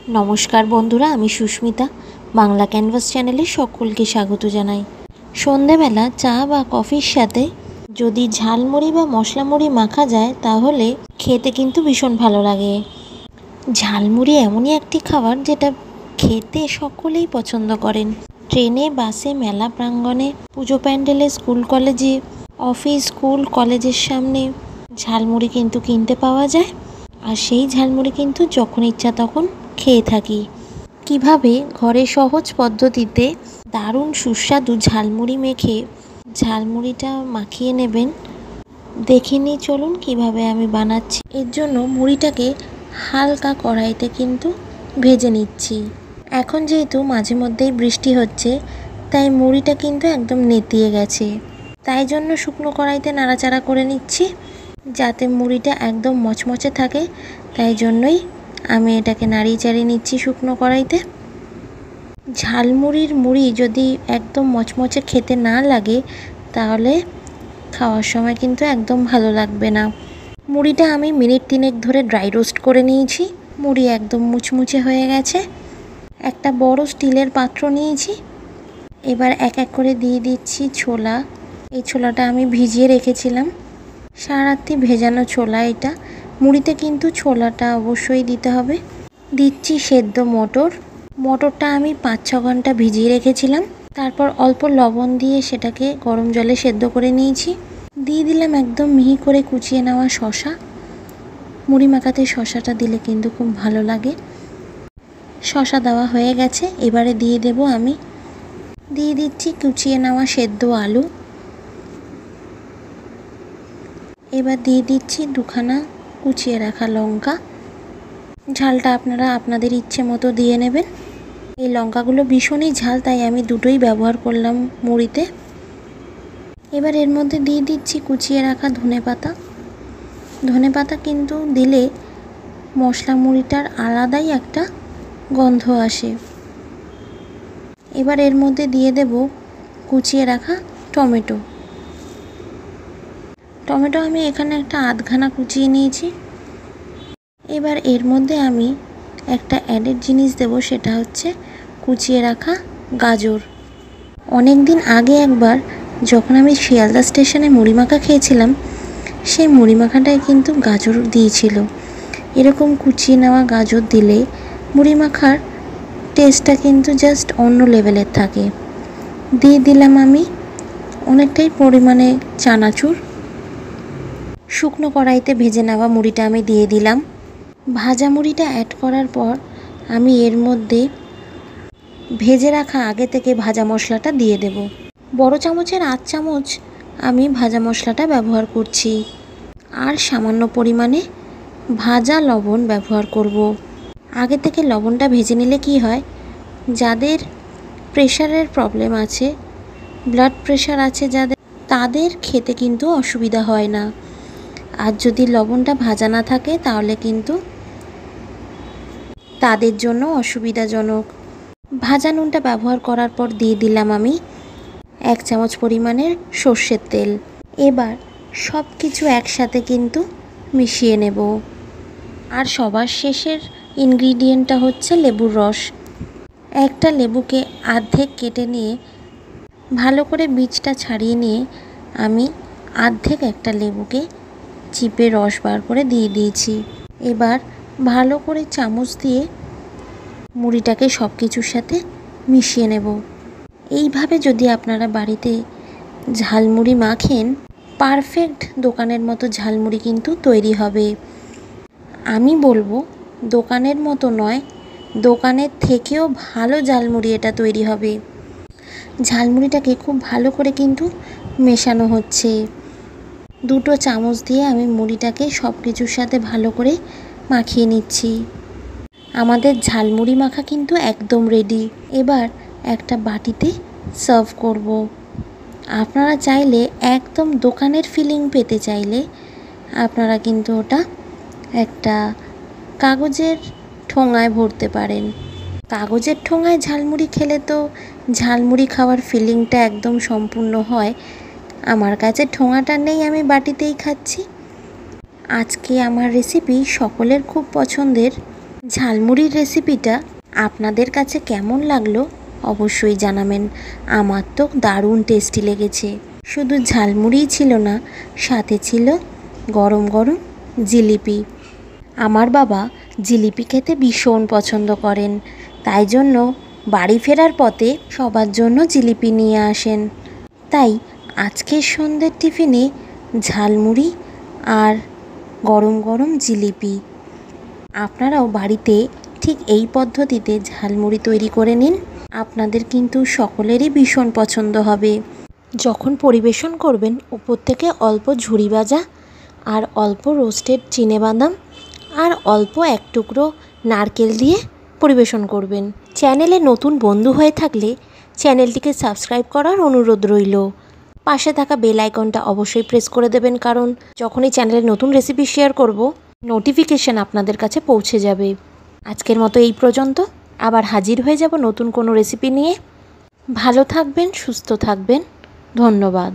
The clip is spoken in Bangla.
नमस्कार बंधुरा आमी सुष्मिता बांगला कैनभास चैनेले सकलके स्वागत जानाई। सन्ध्येबेला चा बा कफिर साथे यदि झालमुड़ी बा मशला मुड़ी माखा जाए ताहले खेते किन्तु भीषण भालो लागे। झालमुड़ी एमनई एकटी खाबार जेटा खेते सकलेई पछंद करें। ट्रेने बासे मेला प्रांगणे पुजो पैंडेले स्कूल कलेजे अफिस स्कूल कलेजेर सामने झालमुड़ी किन्तु किनते पाওয়া যায় আর সেই ঝালমুড়ি কিন্তু যখন ইচ্ছা তখন খেয়ে থাকি। কিভাবে ঘরে সহজ পদ্ধতিতে দারুণ সুস্বাদু ঝালমুড়ি মেখে ঝালমুড়িটা মাখিয়ে নেবেন দেখে নিই চলুন কিভাবে আমি বানাচ্ছি। এর জন্য মুড়িটাকে হালকা কড়াইতে কিন্তু ভেজে নিচ্ছি। এখন যেহেতু মাঝে মধ্যেই বৃষ্টি হচ্ছে তাই মুড়িটা কিন্তু একদম নেতিয়ে গেছে, তাই জন্য শুকনো কড়াইতে নাড়াচাড়া করে নিচ্ছি যাতে মুড়িটা একদম মচমচে থাকে। তাই জন্যই আমি এটাকে নাড়িয়ে চাড়িয়ে নিচ্ছি শুকনো কড়াইতে। ঝালমুড়ির মুড়ি যদি একদম মচমচে খেতে না লাগে তাহলে খাওয়ার সময় কিন্তু একদম ভালো লাগবে না। মুড়িটা আমি মিনিট 3 ধরে ড্রাই রোস্ট করে নিয়েছি। মুড়ি একদম মুচমুচে হয়ে গেছে। একটা বড় স্টিলের পাত্র নিয়েছি। এবার এক এক করে দিয়ে দিচ্ছি ছোলা। এই ছোলাটা আমি ভিজিয়ে রেখেছিলাম, সারা রাত্রি ভেজানো ছোলা। এটা মুড়িতে কিন্তু ছোলাটা অবশ্যই দিতে হবে। দিচ্ছি সেদ্ধ মটর। মটরটা আমি 5-6 ঘন্টা ভিজিয়ে রেখেছিলাম। তারপর অল্প লবণ দিয়ে সেটাকে গরম জলে সেদ্ধ করে নিয়েছি। দিয়ে দিলাম একদম মিহি করে কুচিয়ে নেওয়া শসা। মুড়ি মাখাতে শসাটা দিলে কিন্তু খুব ভালো লাগে। শসা দেওয়া হয়ে গেছে। এবারে দিয়ে দিচ্ছি কুচিয়ে নেওয়া সেদ্ধ আলু। এবার দিয়ে দিচ্ছি 2খানা কুচিয়ে রাখা লঙ্কা। ঝালটা আপনারা আপনাদের ইচ্ছে মতো দিয়ে নেবেন। এই লঙ্কাগুলো ভীষণই ঝাল তাই আমি দুটোই ব্যবহার করলাম মুড়িতে। এবার এর মধ্যে দিয়ে দিচ্ছি কুচিয়ে রাখা ধনেপাতা। ধনেপাতা কিন্তু দিলে মশলা মুড়িটার আলাদাই একটা গন্ধ আসে। এবার এর মধ্যে দিয়ে দেব কুচিয়ে রাখা টমেটো। টমেটো আমি এখানে একটা আধখানা কুচিয়ে নিয়েছি। এবার এর মধ্যে আমি একটা অ্যাডেড জিনিস দেব, সেটা হচ্ছে কুচিয়ে রাখা গাজর। অনেক দিন আগে একবার যখন আমি শিয়ালদা স্টেশনে মুড়ি মাখা খেয়েছিলাম সেই মুড়ি মাখাটায় কিন্তু গাজর দিয়েছিল। এরকম কুচিয়ে নেওয়া গাজর দিলে মুড়ি মাখার টেস্টটা কিন্তু জাস্ট অন্য লেভেলের থাকে। দিয়ে দিলাম আমি অনেকটাই পরিমাণে চানাচুর। শুকনো কড়াইতে ভেজে নেওয়া মুড়িটা আমি দিয়ে দিলাম। ভাজা মুড়িটা অ্যাড করার পর আমি এর মধ্যে ভেজে রাখা আগে থেকে ভাজা মশলাটা দিয়ে দেব। বড় চামচের 8 চামচ আমি ভাজা মশলাটা ব্যবহার করছি। আর সামান্য পরিমাণে ভাজা লবণ ব্যবহার করব। আগে থেকে লবণটা ভেজে নিলে কি হয়, যাদের প্রেশারের প্রবলেম আছে, ব্লাড প্রেশার আছে যাদের, তাদের খেতে কিন্তু অসুবিধা হয় না। আর যদি লবণটা ভাজা না থাকে তাহলে কিন্তু তাদের জন্য অসুবিধাজনক। ভাজা নুনটা ব্যবহার করার পর দিয়ে দিলাম আমি 1 চামচ পরিমাণের সর্ষের তেল। এবার সব কিছু একসাথে কিন্তু মিশিয়ে নেব। আর সবার শেষের ইনগ্রিডিয়েন্টটা হচ্ছে লেবুর রস। একটা লেবুকে অর্ধেক কেটে নিয়ে ভালো করে বীজটা ছাড়িয়ে নিয়ে আমি অর্ধেক একটা লেবুকে চিপে রস বার করে দিয়ে দিয়েছি। এবার ভালো করে চামচ দিয়ে মুড়িটাকে সব কিছুর সাথে মিশিয়ে নেব। এইভাবে যদি আপনারা বাড়িতে ঝালমুড়ি মাখেন পারফেক্ট দোকানের মতো ঝালমুড়ি কিন্তু তৈরি হবে। আমি বলবো দোকানের মতো নয়, দোকানের থেকেও ভালো ঝালমুড়ি এটা তৈরি হবে। ঝালমুড়িটাকে খুব ভালো করে কিন্তু মেশানো হচ্ছে। 2টো চামচ দিয়ে আমি মুড়িটাকে সব কিছুর সাথে ভালো করে মাখিয়ে নিচ্ছি। আমাদের ঝালমুড়ি মাখা কিন্তু একদম রেডি। এবার একটা বাটিতে সার্ভ করব। আপনারা চাইলে একদম দোকানের ফিলিং পেতে চাইলে আপনারা কিন্তু ওটা একটা কাগজের ঠোঙায় ভরতে পারেন। কাগজের ঠোঙায় ঝালমুড়ি খেলে তো ঝালমুড়ি খাওয়ার ফিলিংটা একদম সম্পূর্ণ হয়। আমার কাছে ঠোঙাটা নেই, আমি বাটিতেই খাচ্ছি। আজকে আমার রেসিপি সকলের খুব পছন্দের ঝালমুড়ির রেসিপিটা আপনাদের কাছে কেমন লাগলো অবশ্যই জানাবেন। আমার তো দারুণ টেস্টি লেগেছে। শুধু ঝালমুড়িই ছিল না, সাথে ছিল গরম গরম জিলিপি। আমার বাবা জিলিপি খেতে ভীষণ পছন্দ করেন, তাই জন্য বাড়ি ফেরার পথে সবার জন্য জিলিপি নিয়ে আসেন। তাই আজকের সন্ধ্যের টিফিনে ঝালমুড়ি আর গরম গরম জিলিপি। আপনারাও বাড়িতে ঠিক এই পদ্ধতিতে ঝালমুড়ি তৈরি করে নিন, আপনাদের কিন্তু সকলেরই ভীষণ পছন্দ হবে। যখন পরিবেশন করবেন উপর থেকে অল্প ঝুরি ভাজা আর অল্প রোস্টেড চিনেবাদাম আর অল্প এক টুকরো নারকেল দিয়ে পরিবেশন করবেন। চ্যানেলে নতুন বন্ধু হয়ে থাকলে চ্যানেলটিকে সাবস্ক্রাইব করার অনুরোধ রইল। পাশে থাকা বেল আইকনটা অবশ্যই প্রেস করে দেবেন, কারণ যখনই চ্যানেলে নতুন রেসিপি শেয়ার করব নোটিফিকেশান আপনাদের কাছে পৌঁছে যাবে। আজকের মতো এই পর্যন্ত, আবার হাজির হয়ে যাব নতুন কোনো রেসিপি নিয়ে। ভালো থাকবেন, সুস্থ থাকবেন, ধন্যবাদ।